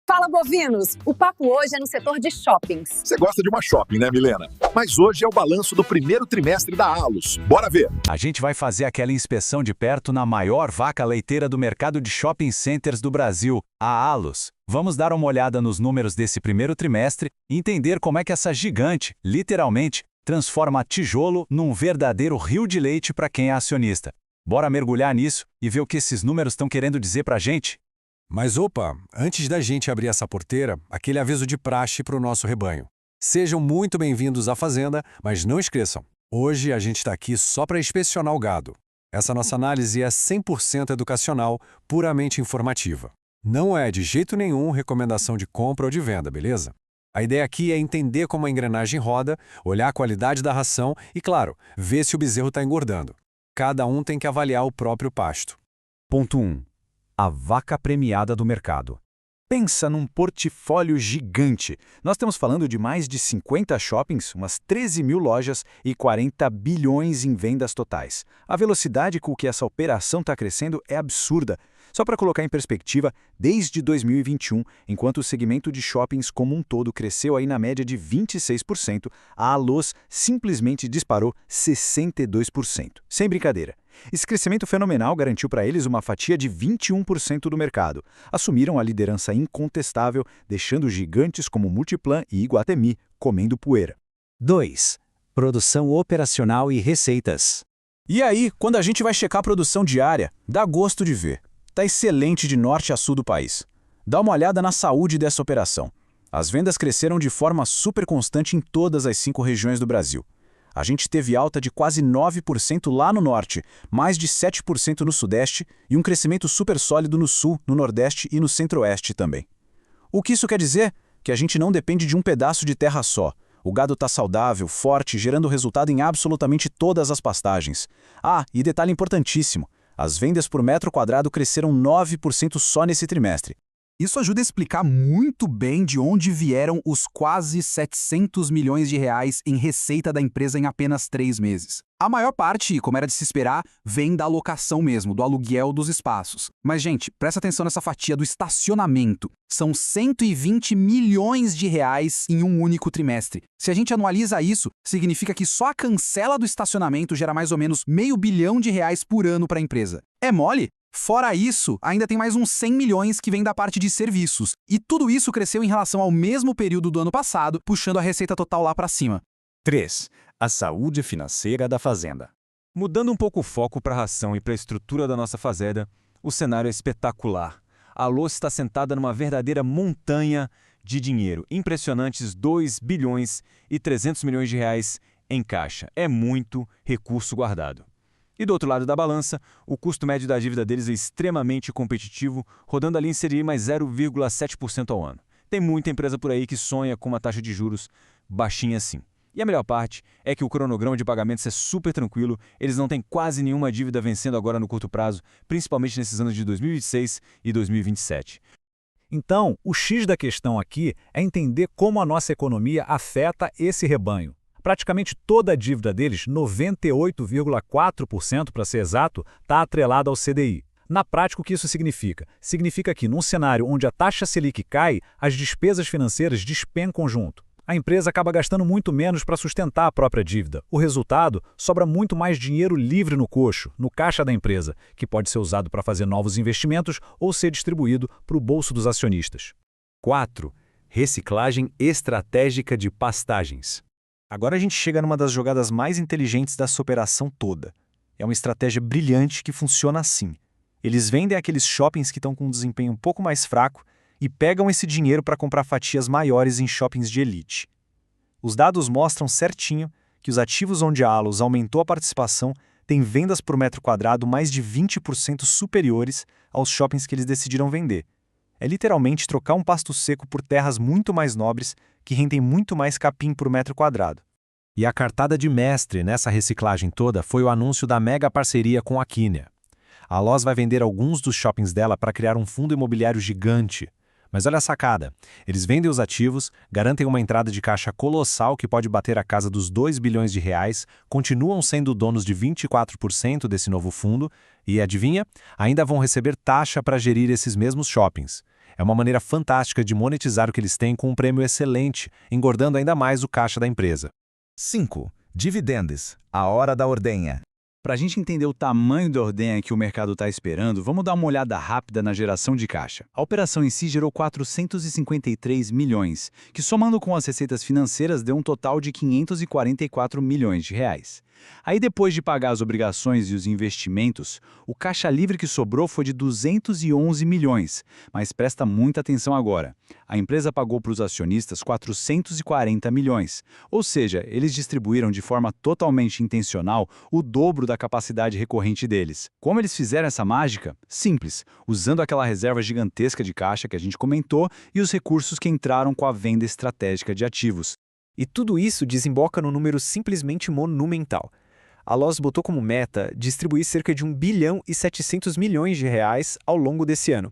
Fala, bovinos! O papo hoje é no setor de shoppings. Você gosta de uma shopping, né, Milena? Mas hoje é o balanço do primeiro trimestre da Allos. Bora ver! A gente vai fazer aquela inspeção de perto na maior vaca leiteira do mercado de shopping centers do Brasil, a Allos. Vamos dar uma olhada nos números desse primeiro trimestre e entender como é que essa gigante, literalmente, transforma tijolo num verdadeiro rio de leite para quem é acionista. Bora mergulhar nisso e ver o que esses números estão querendo dizer pra gente? Mas opa, antes da gente abrir essa porteira, aquele aviso de praxe para o nosso rebanho. Sejam muito bem-vindos à Fazenda, mas não esqueçam, hoje a gente está aqui só para inspecionar o gado. Essa nossa análise é 100% educacional, puramente informativa. Não é de jeito nenhum recomendação de compra ou de venda, beleza? A ideia aqui é entender como a engrenagem roda, olhar a qualidade da ração e, claro, ver se o bezerro está engordando. Cada um tem que avaliar o próprio pasto. Ponto 1. A vaca premiada do mercado. Pensa num portfólio gigante. Nós estamos falando de mais de 50 shoppings, umas 13 mil lojas e 40 bilhões em vendas totais. A velocidade com que essa operação está crescendo é absurda. Só para colocar em perspectiva, desde 2021, enquanto o segmento de shoppings como um todo cresceu aí na média de 26%, a Allos simplesmente disparou 62%. Sem brincadeira. Esse crescimento fenomenal garantiu para eles uma fatia de 21% do mercado. Assumiram a liderança incontestável, deixando gigantes como Multiplan e Iguatemi comendo poeira. 2. Produção operacional e receitas. E aí, quando a gente vai checar a produção diária, dá gosto de ver. Está excelente de norte a sul do país. Dá uma olhada na saúde dessa operação. As vendas cresceram de forma super constante em todas as 5 regiões do Brasil. A gente teve alta de quase 9% lá no norte, mais de 7% no sudeste e um crescimento super sólido no sul, no nordeste e no centro-oeste também. O que isso quer dizer? Que a gente não depende de um pedaço de terra só. O gado está saudável, forte, gerando resultado em absolutamente todas as pastagens. Ah, e detalhe importantíssimo. As vendas por metro quadrado cresceram 9% só nesse trimestre. Isso ajuda a explicar muito bem de onde vieram os quase 700 milhões de reais em receita da empresa em apenas 3 meses. A maior parte, como era de se esperar, vem da alocação mesmo, do aluguel dos espaços. Mas, gente, presta atenção nessa fatia do estacionamento. São 120 milhões de reais em um único trimestre. Se a gente anualiza isso, significa que só a cancela do estacionamento gera mais ou menos R$500 milhão por ano para a empresa. É mole? Fora isso, ainda tem mais uns 100 milhões que vem da parte de serviços. E tudo isso cresceu em relação ao mesmo período do ano passado, puxando a receita total lá para cima. 3. A saúde financeira da fazenda. Mudando um pouco o foco para a ração e para a estrutura da nossa fazenda, o cenário é espetacular. A Allos está sentada numa verdadeira montanha de dinheiro. Impressionantes 2 bilhões e 300 milhões de reais em caixa. É muito recurso guardado. E do outro lado da balança, o custo médio da dívida deles é extremamente competitivo, rodando ali em CDI mais 0,7% ao ano. Tem muita empresa por aí que sonha com uma taxa de juros baixinha assim. E a melhor parte é que o cronograma de pagamentos é super tranquilo, eles não têm quase nenhuma dívida vencendo agora no curto prazo, principalmente nesses anos de 2026 e 2027. Então, o X da questão aqui é entender como a nossa economia afeta esse rebanho. Praticamente toda a dívida deles, 98,4% para ser exato, está atrelada ao CDI. Na prática, o que isso significa? Significa que, num cenário onde a taxa Selic cai, as despesas financeiras despencam junto. A empresa acaba gastando muito menos para sustentar a própria dívida. O resultado, sobra muito mais dinheiro livre no coxo, no caixa da empresa, que pode ser usado para fazer novos investimentos ou ser distribuído para o bolso dos acionistas. 4. Reciclagem estratégica de pastagens. Agora a gente chega numa das jogadas mais inteligentes dessa operação toda. É uma estratégia brilhante que funciona assim. Eles vendem aqueles shoppings que estão com um desempenho um pouco mais fraco e pegam esse dinheiro para comprar fatias maiores em shoppings de elite. Os dados mostram certinho que os ativos onde a Allos aumentou a participação têm vendas por metro quadrado mais de 20% superiores aos shoppings que eles decidiram vender. É literalmente trocar um pasto seco por terras muito mais nobres que rendem muito mais capim por metro quadrado. E a cartada de mestre nessa reciclagem toda foi o anúncio da mega parceria com a Quínia. A Allos vai vender alguns dos shoppings dela para criar um fundo imobiliário gigante. Mas olha a sacada, eles vendem os ativos, garantem uma entrada de caixa colossal que pode bater a casa dos 2 bilhões de reais, continuam sendo donos de 24% desse novo fundo e, adivinha, ainda vão receber taxa para gerir esses mesmos shoppings. É uma maneira fantástica de monetizar o que eles têm com um prêmio excelente, engordando ainda mais o caixa da empresa. 5. Dividendos. A hora da ordenha. Para a gente entender o tamanho da ordenha que o mercado está esperando, vamos dar uma olhada rápida na geração de caixa. A operação em si gerou 453 milhões, que somando com as receitas financeiras deu um total de 544 milhões de reais. Aí depois de pagar as obrigações e os investimentos, o caixa livre que sobrou foi de 211 milhões. Mas presta muita atenção agora. A empresa pagou para os acionistas 440 milhões. Ou seja, eles distribuíram de forma totalmente intencional o dobro da capacidade recorrente deles. Como eles fizeram essa mágica? Simples, usando aquela reserva gigantesca de caixa que a gente comentou e os recursos que entraram com a venda estratégica de ativos. E tudo isso desemboca num número simplesmente monumental. A Lojas botou como meta distribuir cerca de 1 bilhão e 700 milhões de reais ao longo desse ano.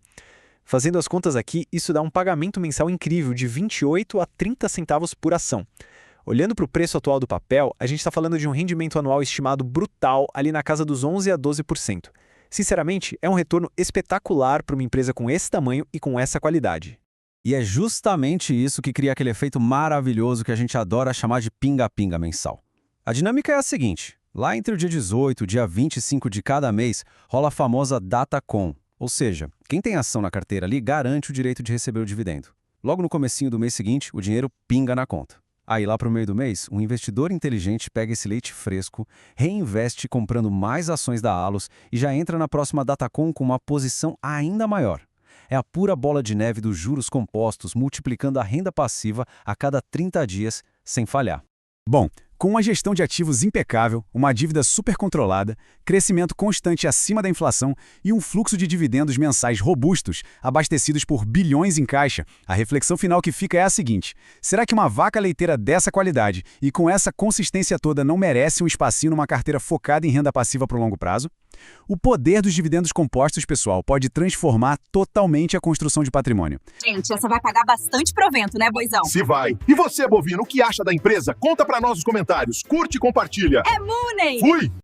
Fazendo as contas aqui, isso dá um pagamento mensal incrível de 28 a 30 centavos por ação. Olhando para o preço atual do papel, a gente está falando de um rendimento anual estimado brutal ali na casa dos 11 a 12%. Sinceramente, é um retorno espetacular para uma empresa com esse tamanho e com essa qualidade. E é justamente isso que cria aquele efeito maravilhoso que a gente adora chamar de pinga-pinga mensal. A dinâmica é a seguinte: lá entre o dia 18 e o dia 25 de cada mês, rola a famosa DataCon, ou seja, quem tem ação na carteira ali garante o direito de receber o dividendo. Logo no comecinho do mês seguinte, o dinheiro pinga na conta. Aí lá para o meio do mês, um investidor inteligente pega esse leite fresco, reinveste comprando mais ações da Allos e já entra na próxima DataCon com uma posição ainda maior. É a pura bola de neve dos juros compostos multiplicando a renda passiva a cada 30 dias, sem falhar. Bom, com uma gestão de ativos impecável, uma dívida super controlada, crescimento constante acima da inflação e um fluxo de dividendos mensais robustos, abastecidos por bilhões em caixa, a reflexão final que fica é a seguinte: será que uma vaca leiteira dessa qualidade e com essa consistência toda não merece um espacinho numa carteira focada em renda passiva para o longo prazo? O poder dos dividendos compostos, pessoal, pode transformar totalmente a construção de patrimônio. Gente, essa vai pagar bastante provento, né, Boizão? Se vai. E você, bovino, o que acha da empresa? Conta pra nós nos comentários. Curte e compartilha. É Mooney! Fui!